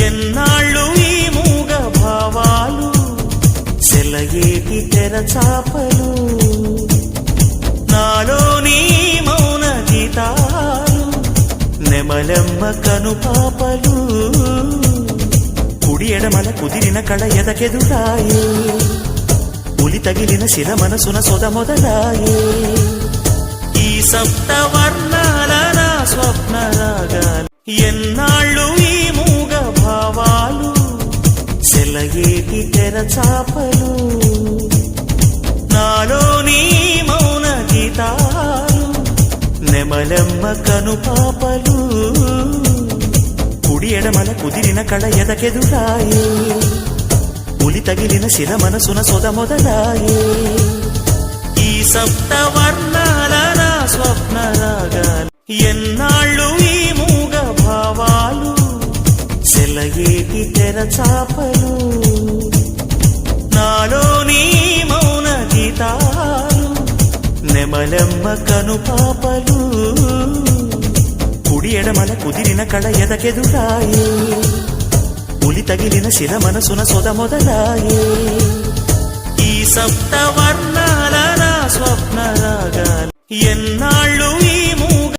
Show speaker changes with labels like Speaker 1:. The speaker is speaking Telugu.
Speaker 1: ఎన్నాళ్ళు ఈ మూగ భావాలు సెలయేటి తెరచాపలు నాలోని మౌన గీతాలు నెమలెమ్మ కనుపాపలు కుడి ఎడమల కుదిరిన కళ ఎదకెదురాయే ఉలి తగిలిన శిల మనసున సొద మొదలాయే ఈ సప్తవర్ణాల నా స్వప్న రాగాలు ఎన్నాళ్ళు ఈ మూగ భావాలు సెలయేటి తెరచాపలు నాలోని మౌన గీతాలు నెమలెమ్మ కనుపాపలు కుడి ఎడమల కుదిరిన కళ ఎదకెదురాయే ఉలి తగిలిన శిల మనసున సొద మొదలాయే ఈ సప్తవర్ణాల నా స్వప్న రాగాలు ఎన్నాళ్ళు ఈ మూగ భావాలు సెలయేటి తెరచాపలు నాలోని మౌన గీతాలు నెమలెమ్మ కనుపాపలు కుడి ఎడమల కుదిరిన కళ ఎదకెదురాయే ఉలి తగిలిన శిల మనసున సొద మొదలాయే ఈ సప్తవర్ణాల నా స్వప్న రాగాలు ఎన్నాళ్ళు